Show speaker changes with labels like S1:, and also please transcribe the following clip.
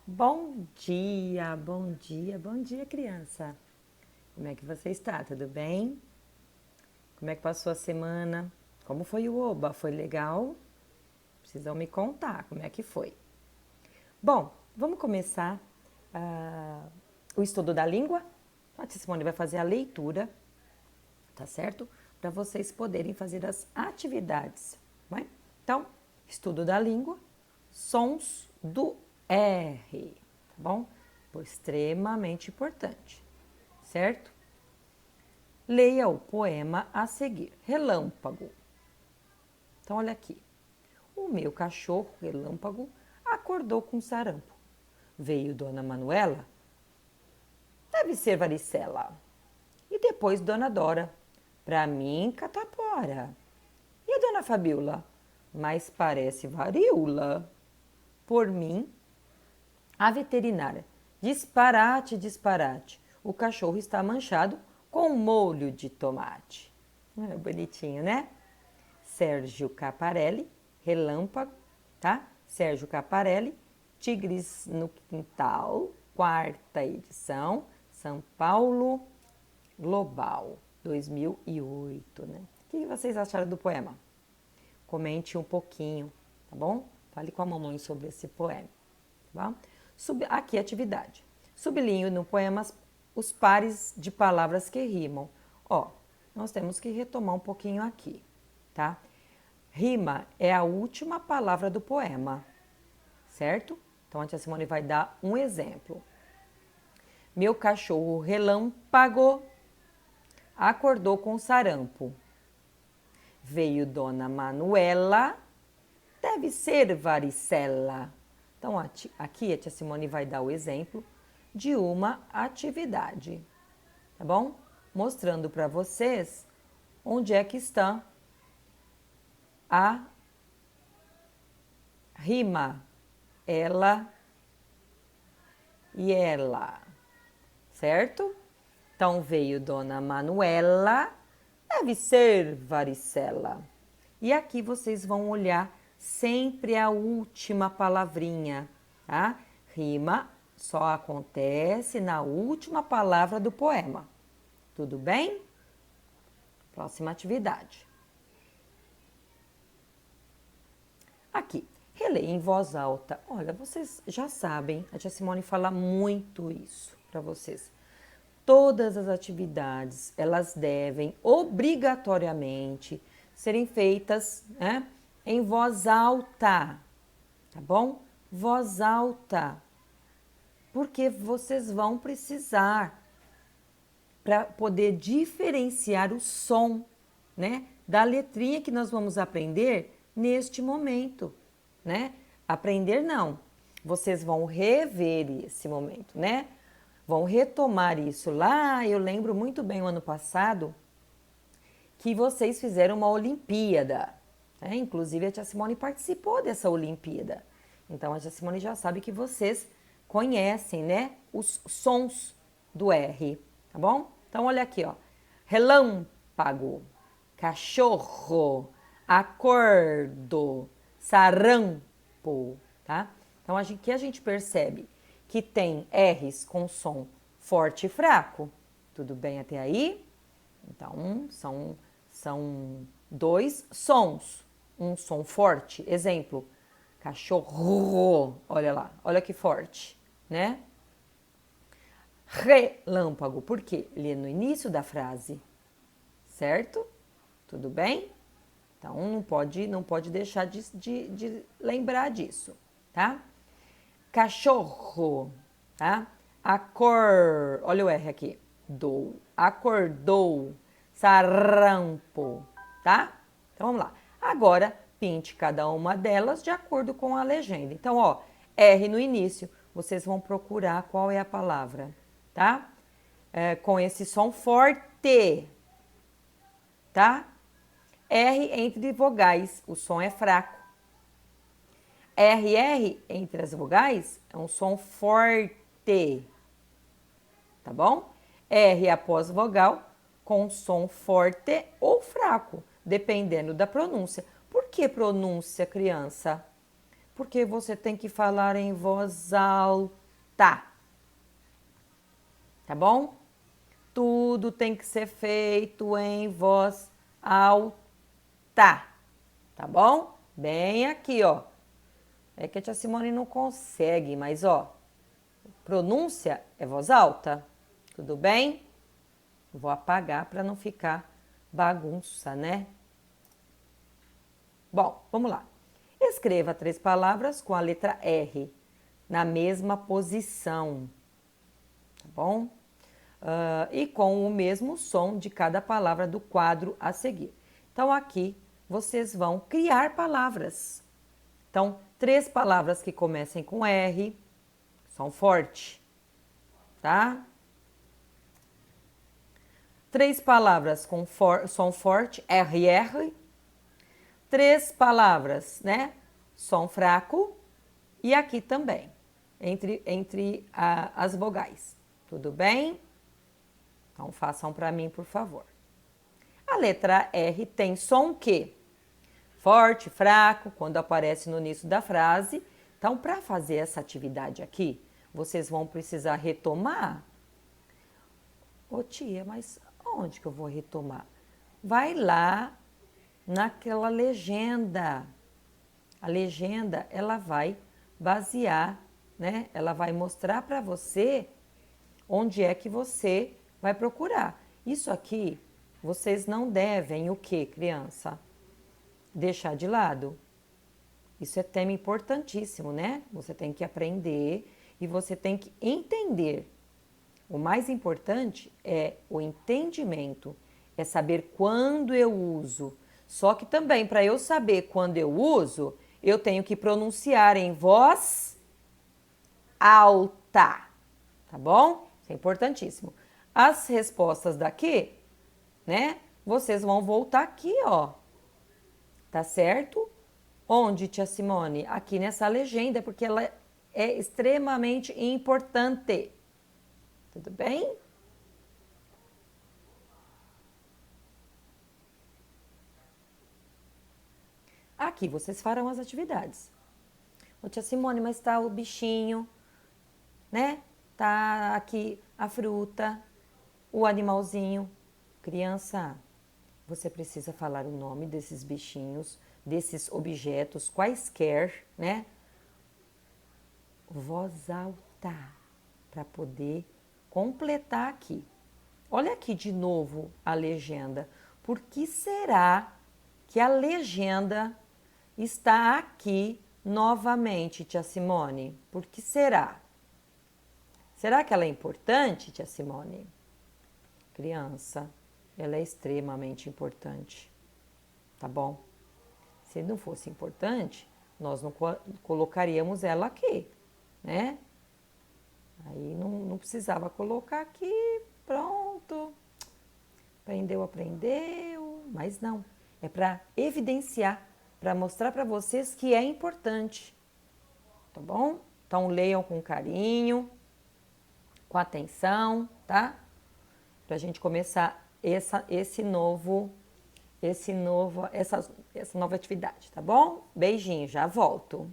S1: Bom dia, criança. Como é que você está? Tudo bem? Como é que passou a semana? Como foi o Oba? Foi legal? Precisam me contar como é que foi. Bom, vamos começar o estudo da língua. A tia Simone vai fazer a leitura, tá certo? Para vocês poderem fazer as atividades, vai? Então, estudo da língua, sons do R, tá bom? Extremamente importante, certo? Leia o poema a seguir. Relâmpago. Então, olha aqui. O meu cachorro, Relâmpago, acordou com sarampo. Veio Dona Manuela. Deve ser varicela. E depois Dona Dora. Pra mim, catapora. E a Dona Fabiola? Mas parece varíola. Por mim, a veterinária. Disparate, disparate. O cachorro está manchado com molho de tomate. É bonitinho, né? Sérgio Caparelli, Relâmpago, tá? Sérgio Caparelli, Tigres no Quintal, quarta edição, São Paulo Global, 2008, né? O que vocês acharam do poema? Comente um pouquinho, tá bom? Fale com a mamãe sobre esse poema, tá bom? Aqui, atividade. Sublinho no poema os pares de palavras que rimam. Ó, nós temos que retomar um pouquinho aqui, tá? Rima é a última palavra do poema, certo? Então a tia Simone vai dar um exemplo. Meu cachorro relâmpago acordou com sarampo. Veio Dona Manuela, deve ser varicela. Então aqui a tia Simone vai dar o exemplo de uma atividade, tá bom? Mostrando para vocês onde é que está a rima, ela e ela, certo? Então veio Dona Manuela, deve ser varicela. E aqui vocês vão olhar sempre a última palavrinha, tá? Rima só acontece na última palavra do poema. Tudo bem? Próxima atividade. Aqui, releia em voz alta. Olha, vocês já sabem, a tia Simone fala muito isso para vocês. Todas as atividades, elas devem obrigatoriamente serem feitas, né, em voz alta, tá bom? Voz alta, porque vocês vão precisar para poder diferenciar o som, né, da letrinha que nós vamos aprender neste momento, né? Aprender não, vocês vão rever esse momento, né? Vão retomar isso. Lá, eu lembro muito bem o ano passado que vocês fizeram uma Olimpíada, né? Inclusive a tia Simone participou dessa Olimpíada. Então a tia Simone já sabe que vocês conhecem, né, os sons do R, tá bom? Então olha aqui, ó. Relâmpago, cachorro, acordo, sarampo, tá? Então aqui a gente percebe que tem R's com som forte e fraco. Tudo bem até aí? Então, são dois sons. Um som forte, exemplo, cachorro, olha lá, olha que forte, né? Relâmpago, por quê? Ele é no início da frase, certo? Tudo bem? Então, não pode deixar de lembrar disso, tá? Cachorro, tá? Olha o R aqui. Acordou, sarampo, tá? Então vamos lá. Agora, pinte cada uma delas de acordo com a legenda. Então, ó, R no início, vocês vão procurar qual é a palavra, tá? Com esse som forte, tá? R entre vogais, o som é fraco. RR entre as vogais é um som forte, tá bom? R após vogal com som forte ou fraco, dependendo da pronúncia. Por que pronúncia, criança? Porque você tem que falar em voz alta. Tá bom? Tudo tem que ser feito em voz alta. Tá bom? Bem aqui, ó. É que a tia Simone não consegue, mas ó, pronúncia é voz alta. Tudo bem? Vou apagar para não ficar bagunça, né? Bom, vamos lá. Escreva 3 palavras com a letra R na mesma posição, tá bom? E com o mesmo som de cada palavra do quadro a seguir. Então, aqui vocês vão criar palavras. Então, 3 palavras que comecem com R, som forte, tá? 3 palavras com som forte, RR. 3 palavras, né? Som fraco. E aqui também, entre as vogais. Tudo bem? Então, façam para mim, por favor. A letra R tem som que? Forte, fraco, quando aparece no início da frase. Então, para fazer essa atividade aqui, vocês vão precisar retomar. Ô tia, mas onde que eu vou retomar? Vai lá naquela legenda. A legenda, ela vai basear, né? Ela vai mostrar para você onde é que você vai procurar. Isso aqui, vocês não devem o quê, criança? Deixar de lado. Isso é tema importantíssimo, né? Você tem que aprender e você tem que entender. O mais importante é o entendimento, é saber quando eu uso. Só que também, para eu saber quando eu uso, eu tenho que pronunciar em voz alta, tá bom? Isso é importantíssimo. As respostas daqui, né? Vocês vão voltar aqui, ó. Tá certo? Onde, tia Simone? Aqui nessa legenda, porque ela é extremamente importante. Tudo bem? Aqui vocês farão as atividades. Ô, tia Simone, mas tá o bichinho, né? Tá aqui a fruta, o animalzinho. Criança, você precisa falar o nome desses bichinhos, desses objetos, quaisquer, né? Voz alta, para poder completar aqui. Olha aqui de novo a legenda. Por que será que a legenda está aqui novamente, tia Simone? Por que será? Será que ela é importante, tia Simone? Criança, ela é extremamente importante, tá bom? Se não fosse importante, nós não colocaríamos ela aqui, né? Aí não precisava colocar aqui, pronto. Aprendeu, aprendeu, mas não. É para evidenciar, para mostrar para vocês que é importante, tá bom? Então leiam com carinho, com atenção, tá? Pra gente começar essa nova atividade, tá bom? Beijinho, já volto.